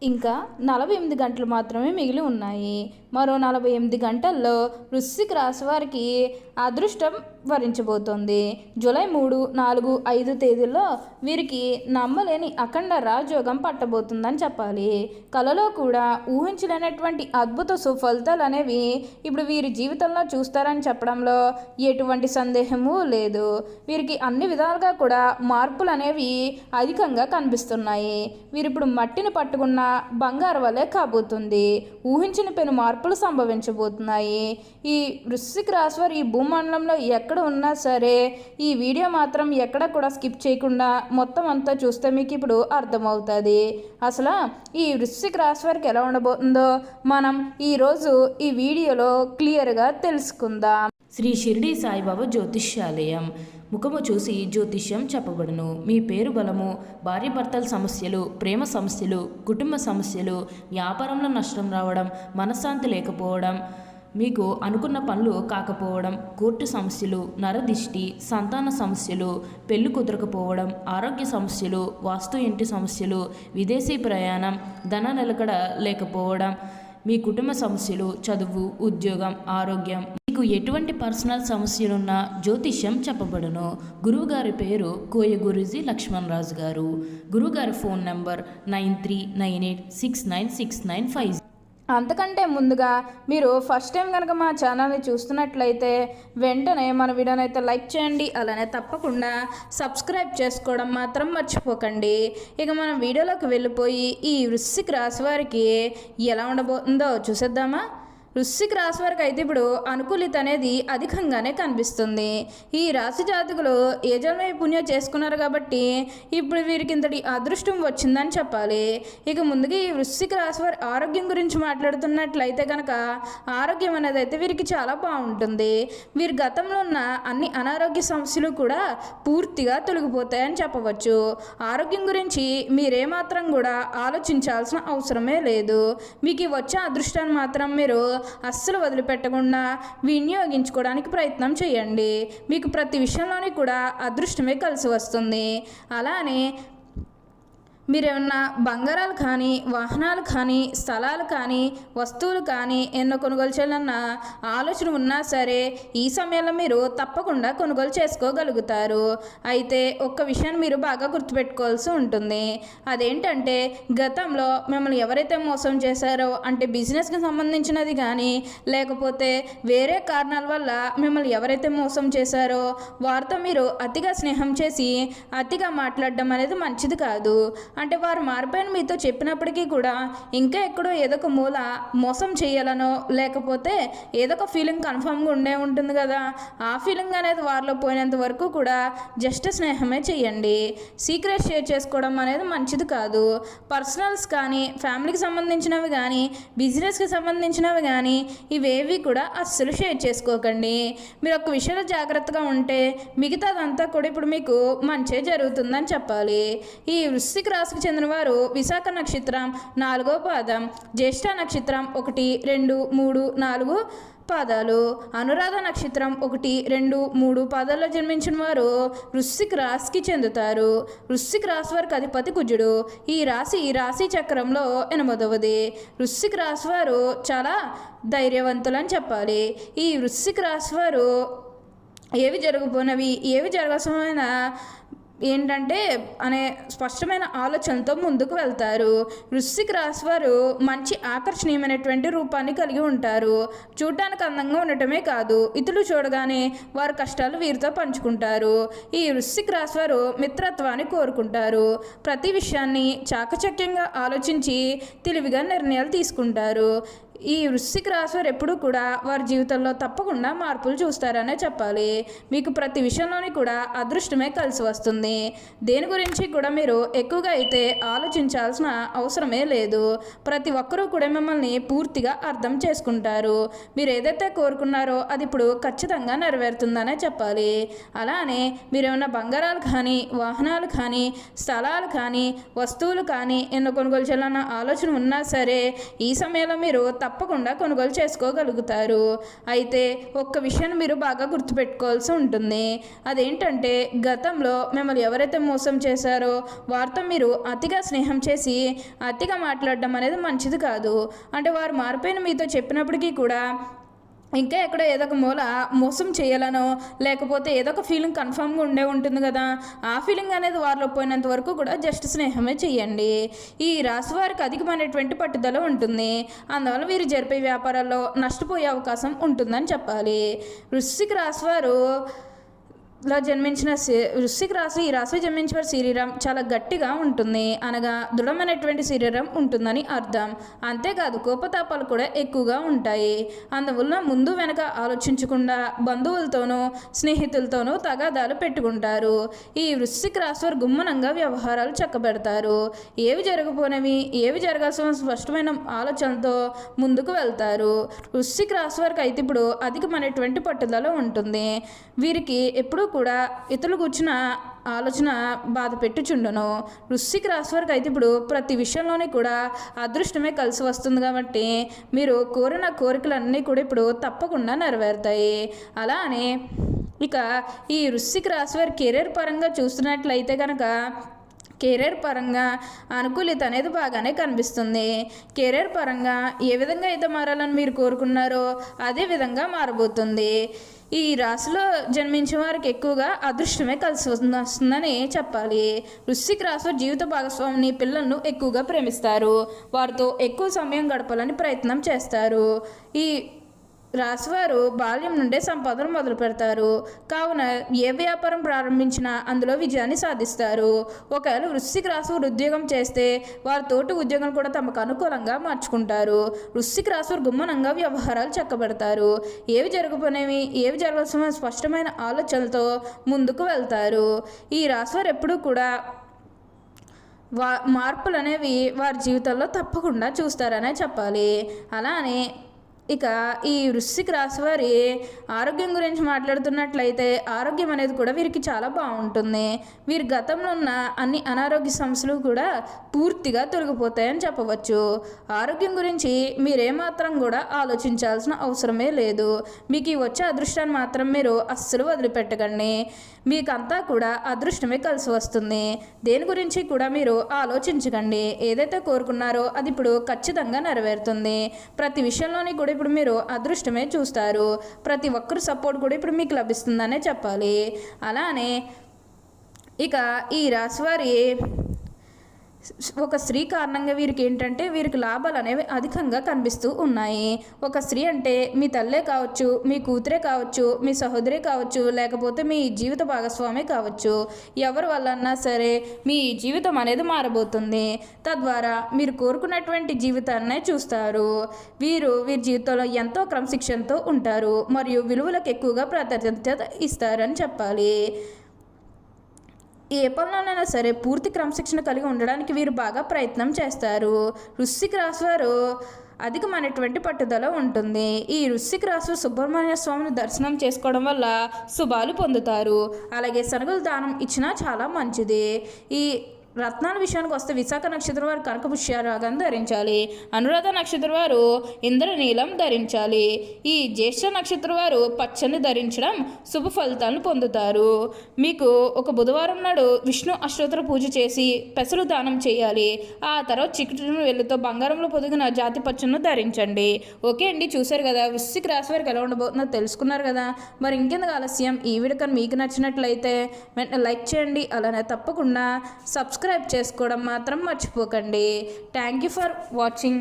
ఇంకా 48 గంటలు మాత్రమే మిగిలి ఉన్నాయి. మరో 48 గంటల్లో వృశ్చిక రాశి వారికి అదృష్టం వరించబోతోంది. జూలై 3, 4, 5 తేదీల్లో వీరికి నమ్మలేని అఖండ రాజయోగం పట్టబోతుందని చెప్పాలి. కలలో కూడా ఊహించలేనటువంటి అద్భుత సుఫలితాలు అనేవి ఇప్పుడు వీరి జీవితంలో చూస్తారని చెప్పడంలో ఎటువంటి సందేహము లేదు. వీరికి అన్ని విధాలుగా కూడా మార్పులు అనేవి అధికంగా కనిపిస్తున్నాయి. వీరిప్పుడు మట్టిని పట్టుకున్న బంగారు వలె కాబోతుంది. ఊహించిన పెను మార్పులు సంభవించబోతున్నాయి. ఈ వృశ్చిక రాశి వారు ఈ భూమండలంలో ఎక్కడ ఉన్నా సరే ఈ వీడియో మాత్రం ఎక్కడ కూడా స్కిప్ చేయకుండా మొత్తం అంతా చూస్తే మీకు ఇప్పుడు అర్థమవుతుంది. అసలు ఈ వృశ్చిక రాశి వారికి ఎలా ఉండబోతుందో మనం ఈరోజు ఈ వీడియోలో క్లియర్గా తెలుసుకుందాం. శ్రీ షిరిడి సాయిబాబా జ్యోతిష్యాలయం. ముఖము చూసి జ్యోతిష్యం చెప్పబడును. మీ పేరు బలము, భార్యాభర్తల సమస్యలు, ప్రేమ సమస్యలు, కుటుంబ సమస్యలు, వ్యాపారంలో నష్టం రావడం, మనశ్శాంతి లేకపోవడం, మీకు అనుకున్న పనులు కాకపోవడం, కోర్టు సమస్యలు, నరదిష్టి, సంతాన సమస్యలు, పెళ్లి కుదరకపోవడం, ఆరోగ్య సమస్యలు, వాస్తు ఇంటి సమస్యలు, విదేశీ ప్రయాణం, ధన నిలకడ లేకపోవడం, మీ కుటుంబ సమస్యలు, చదువు, ఉద్యోగం, ఆరోగ్యం, మీకు ఎటువంటి పర్సనల్ సమస్యలున్నా జ్యోతిష్యం చెప్పబడును. గురువుగారి పేరు కోయ గురూజీ లక్ష్మణ్ రాజు గారు. గురువుగారి ఫోన్ నంబర్ 9398696950. అంతకంటే ముందుగా మీరు ఫస్ట్ టైం కనుక మా ఛానల్ని చూస్తున్నట్లయితే వెంటనే మన వీడియోని అయితే లైక్ చేయండి. అలానే తప్పకుండా సబ్స్క్రైబ్ చేసుకోవడం మాత్రం మర్చిపోకండి. ఇక మనం వీడియోలోకి వెళ్ళిపోయి ఈ వృశ్చిక రాశి వారికి ఎలా ఉండబోతుందో చూసేద్దామా. వృశ్చిక రాశి వారికి అయితే ఇప్పుడు అనుకూలిత అనేది అధికంగానే కనిపిస్తుంది. ఈ రాశి జాతకులు ఏ జన్మ పుణ్యం చేసుకున్నారు కాబట్టి ఇప్పుడు వీరికి ఇంతటి అదృష్టం వచ్చిందని చెప్పాలి. ఇక ముందుగా ఈ వృశ్చిక రాశి వారి ఆరోగ్యం గురించి మాట్లాడుతున్నట్లయితే కనుక ఆరోగ్యం అనేది అయితే వీరికి చాలా బాగుంటుంది. వీరి గతంలో ఉన్న అన్ని అనారోగ్య సమస్యలు కూడా పూర్తిగా తొలగిపోతాయని చెప్పవచ్చు. ఆరోగ్యం గురించి మీరేమాత్రం కూడా ఆలోచించాల్సిన అవసరమే లేదు. మీకు వచ్చే అదృష్టాన్ని మాత్రం మీరు అస్సలు వదిలిపెట్టకుండా వినియోగించుకోవడానికి ప్రయత్నం చేయండి. మీకు ప్రతి విషయంలోని కూడా అదృష్టమే కలిసి వస్తుంది. అలానే మీరేమన్నా బంగారాలు కానీ, వాహనాలు కానీ, స్థలాలు కానీ, వస్తువులు కానీ ఎన్నో కొనుగోలు చేయాలన్న ఆలోచన ఉన్నా సరే ఈ సమయంలో మీరు తప్పకుండా కొనుగోలు చేసుకోగలుగుతారు. అయితే ఒక్క విషయాన్ని మీరు బాగా గుర్తుపెట్టుకోవాల్సి ఉంటుంది. అదేంటంటే గతంలో మిమ్మల్ని ఎవరైతే మోసం చేశారో, అంటే బిజినెస్కి సంబంధించినది కానీ లేకపోతే వేరే కారణాల వల్ల మిమ్మల్ని ఎవరైతే మోసం చేశారో వారితో మీరు అతిగా స్నేహం చేసి అతిగా మాట్లాడడం అనేది మంచిది కాదు. అంటే వారు మారిపోయిన మీతో చెప్పినప్పటికీ కూడా ఇంకా ఎక్కడో ఏదో ఒక మూల మోసం చేయాలనో లేకపోతే ఏదో ఒక ఫీలింగ్ కన్ఫామ్గా ఉండే ఉంటుంది కదా, ఆ ఫీలింగ్ అనేది వారిలో పోయినంత వరకు కూడా జస్ట్ స్నేహమే చేయండి. సీక్రెట్ షేర్ చేసుకోవడం అనేది మంచిది కాదు. పర్సనల్స్ కానీ, ఫ్యామిలీకి సంబంధించినవి కానీ, బిజినెస్కి సంబంధించినవి కానీ ఇవేవి కూడా అస్సలు షేర్ చేసుకోకండి. మీరు ఒక విషయంలో జాగ్రత్తగా ఉంటే మిగతాదంతా కూడా ఇప్పుడు మీకు మంచే జరుగుతుందని చెప్పాలి. ఈ వృశ్చిక రాశికి చెందిన వారు విశాఖ నక్షత్రం 4వ పాదం, జ్యేష్ఠ నక్షత్రం 1, 2, 3, 4 పాదాలు, అనురాధ నక్షత్రం 1, 2, 3 పాదాల్లో జన్మించిన వారు వృశ్చిక రాశికి చెందుతారు. వృశ్చిక రాశి వారికి అధిపతి కుజుడు. ఈ రాశి చక్రంలో 8వది. వృశ్చిక రాశి వారు చాలా ధైర్యవంతులు అని చెప్పాలి. ఈ వృశ్చిక రాశి వారు ఏవి జరగబోనవి, ఏవి జరగాల్సిన ఏంటంటే అనే స్పష్టమైన ఆలోచనతో ముందుకు వెళ్తారు. వృశ్చిక రాశి వారు మంచి ఆకర్షణీయమైనటువంటి రూపాన్ని కలిగి ఉంటారు. చూడటానికి అందంగా ఉండటమే కాదు, ఇతరులు చూడగానే వారి కష్టాలు వీరితో పంచుకుంటారు. ఈ వృశ్చిక రాశి వారు మిత్రత్వాన్ని కోరుకుంటారు. ప్రతి విషయాన్ని చాకచక్యంగా ఆలోచించి తెలివిగా నిర్ణయాలు తీసుకుంటారు. ఈ వృశ్చిక రాశి వారు ఎప్పుడూ కూడా వారి జీవితంలో తప్పకుండా మార్పులు చూస్తారనే చెప్పాలి. మీకు ప్రతి విషయంలోని కూడా అదృష్టమే కలిసి వస్తుంది. దేని గురించి కూడా మీరు ఎక్కువగా అయితే ఆలోచించాల్సిన అవసరమే లేదు. ప్రతి ఒక్కరూ కూడా మిమ్మల్ని పూర్తిగా అర్థం చేసుకుంటారు. మీరు ఏదైతే కోరుకున్నారో అది ఇప్పుడు ఖచ్చితంగా నెరవేరుతుందనే చెప్పాలి. అలానే మీరేమన్నా బంగారాలు కానీ, వాహనాలు కానీ, స్థలాలు కానీ, వస్తువులు కానీ ఎన్నో కొనుగోలు చేయాలన్న ఆలోచన ఉన్నా సరే ఈ సమయంలో మీరు తప్పకుండా కొనుగోలు చేసుకోగలుగుతారు. అయితే ఒక్క విషయాన్ని మీరు బాగా గుర్తుపెట్టుకోవాల్సి ఉంటుంది. అదేంటంటే గతంలో మిమ్మల్ని ఎవరైతే మోసం చేశారో వారితో మీరు అతిగా స్నేహం చేసి అతిగా మాట్లాడడం అనేది మంచిది కాదు. అంటే వారు మారిపోయిన మీతో చెప్పినప్పటికీ కూడా ఇంకా ఎక్కడో ఏదో ఒక మూల మోసం చేయాలనో లేకపోతే ఏదో ఒక ఫీలింగ్ కన్ఫామ్గా ఉంటుంది కదా, ఆ ఫీలింగ్ అనేది వారిలో పోయినంత వరకు కూడా జస్ట్ స్నేహమే చేయండి. ఈ రాశి వారికి అధికమైనటువంటి పట్టుదల ఉంటుంది. అందువల్ల వీరు జరిపే వ్యాపారాల్లో నష్టపోయే అవకాశం ఉంటుందని చెప్పాలి. వృశ్చిక రాశి వారు వృశ్చిక రాశి ఈ రాశి జన్మించిన వారి శరీరం చాలా గట్టిగా ఉంటుంది, అనగా దృఢమైనటువంటి శరీరం ఉంటుందని అర్థం. అంతేకాదు కోపతాపాలు కూడా ఎక్కువగా ఉంటాయి. అందువల్ల ముందు వెనక ఆలోచించకుండా బంధువులతోనూ స్నేహితులతోనూ తగాదాలు పెట్టుకుంటారు. ఈ వృశ్చిక రాశి వారు గుమ్మనంగా వ్యవహారాలు చక్కబెడతారు. ఏవి జరగపోనేవి ఏవి జరగాల్సిన స్పష్టమైన ఆలోచనలతో ముందుకు వెళ్తారు. వృశ్చిక రాశి వారికి అయితే ఇప్పుడు అధికమైనటువంటి పట్టుదల ఉంటుంది. వీరికి ఎప్పుడూ కూడా ఇతరులు కూర్చున్న ఆలోచన బాధ పెట్టుచుండును. వృశ్చిక రాశి వారికి అయితే ఇప్పుడు ప్రతి విషయంలోనే కూడా అదృష్టమే కలిసి వస్తుంది కాబట్టి మీరు కోరిన కోరికలన్నీ కూడా ఇప్పుడు తప్పకుండా నెరవేరుతాయి. అలానే ఇక ఈ వృశ్చిక రాశి వారి కెరీర్ పరంగా చూస్తున్నట్లయితే కనుక కెరీర్ పరంగా అనుకూలిత అనేది బాగానే కనిపిస్తుంది. కెరీర్ పరంగా ఏ విధంగా అయితే మారాలని మీరు కోరుకున్నారో అదే విధంగా మారబోతుంది. ఈ రాశిలో జన్మించిన వారికి ఎక్కువగా అదృష్టమే కలిసి వస్తుందని చెప్పాలి. వృశ్చిక రాశి జీవిత భాగస్వామిని పిల్లలను ఎక్కువగా ప్రేమిస్తారు. వారితో ఎక్కువ సమయం గడపాలని ప్రయత్నం చేస్తారు. ఈ రాశివారు బాల్యం నుండే సంపాదన మొదలు పెడతారు. కావున ఏ వ్యాపారం ప్రారంభించినా అందులో విజయాన్ని సాధిస్తారు. ఒకవేళ వృశ్చిక రాశి వారు ఉద్యోగం చేస్తే వారి తోటి ఉద్యోగం కూడా తమకు అనుకూలంగా మార్చుకుంటారు. వృశ్చిక రాశి వారు గుమ్మనంగా వ్యవహారాలు చక్కబెడతారు. ఏవి జరగబోనేవి ఏవి జరగాల్సిన స్పష్టమైన ఆలోచనలతో ముందుకు వెళ్తారు. ఈ రాశివారు ఎప్పుడూ కూడా మార్పులు అనేవి వారి జీవితంలో తప్పకుండా చూస్తారనే చెప్పాలి. అలానే ఇక ఈ వృశ్చిక రాశి వారి ఆరోగ్యం గురించి మాట్లాడుతున్నట్లయితే ఆరోగ్యం అనేది కూడా వీరికి చాలా బాగుంటుంది. వీరి గతంలో ఉన్న అన్ని అనారోగ్య సమస్యలు కూడా పూర్తిగా తొలగిపోతాయని చెప్పవచ్చు. ఆరోగ్యం గురించి మీరేమాత్రం కూడా ఆలోచించాల్సిన అవసరమే లేదు. మీకు ఈ వచ్చే అదృష్టాన్ని మాత్రం మీరు అస్సలు వదిలిపెట్టకండి. మీకంతా కూడా అదృష్టమే కలిసి వస్తుంది. దేని గురించి కూడా మీరు ఆలోచించకండి. ఏదైతే కోరుకున్నారో అది ఇప్పుడు ఖచ్చితంగా నెరవేరుతుంది. ప్రతి విషయంలోని కూడా ఇప్పుడు మీరు అదృష్టమే చూస్తారు. ప్రతి ఒక్కరు సపోర్ట్ కూడా ఇప్పుడు మీకు లభిస్తుందనే చెప్పాలి. అలానే ఇక ఈ రాశివారి ఒక స్త్రీ కారణంగా వీరికి ఏంటంటే వీరికి లాభాలు అనేవి అధికంగా కనిపిస్తూ ఉన్నాయి. ఒక స్త్రీ అంటే మీ తల్లే కావచ్చు, మీ కూతురే కావచ్చు, మీ సహోదరి కావచ్చు, లేకపోతే మీ జీవిత భాగస్వామి కావచ్చు. ఎవరి వల్లన్నా సరే మీ జీవితం అనేది మారబోతుంది. తద్వారా మీరు కోరుకున్నటువంటి జీవితాన్నే చూస్తారు. వీరి జీవితంలో ఎంతో క్రమశిక్షణతో ఉంటారు మరియు విలువలకు ఎక్కువగా ప్రాధాన్యత ఇస్తారని చెప్పాలి. ఏ పనులైనా సరే పూర్తి క్రమశిక్షణ కలిగి ఉండడానికి వీరు బాగా ప్రయత్నం చేస్తారు. వృశ్చిక రాశి వారు అధికమైనటువంటి పట్టుదల ఉంటుంది. ఈ వృశ్చిక రాశి సుబ్రహ్మణ్య స్వామిని దర్శనం చేసుకోవడం వల్ల శుభాలు పొందుతారు. అలాగే శనగలు దానం ఇచ్చినా చాలా మంచిది. ఈ రత్నాల విషయానికి వస్తే విశాఖ నక్షత్రం వారు కనకపుష్యరాగం ధరించాలి. అనురాధ నక్షత్రం వారు ఇంద్రనీలం ధరించాలి. ఈ జ్యేష్ఠ నక్షత్రం వారు పచ్చని ధరించడం శుభ ఫలితాలను పొందుతారు. మీకు ఒక బుధవారం నాడు విష్ణు అష్టోత్తర పూజ చేసి పెసలు దానం చేయాలి. ఆ తర్వాత చిక్కుడు వెల్లుతో బంగారంలో పొదిగిన జాతి పచ్చను ధరించండి. ఓకే అండి, చూశారు కదా వృశ్చిక రాశి వారికి ఎలా ఉండబోతుందో తెలుసుకున్నారు కదా. మరి ఇంకెందుకు ఆలస్యం, ఈ వీడియో కానీ మీకు నచ్చినట్లయితే వెంటనే లైక్ చేయండి. అలానే తప్పకుండా సబ్స్క్రైబ్ చేసుకోవడం మాత్రం మర్చిపోకండి. Thank you for watching.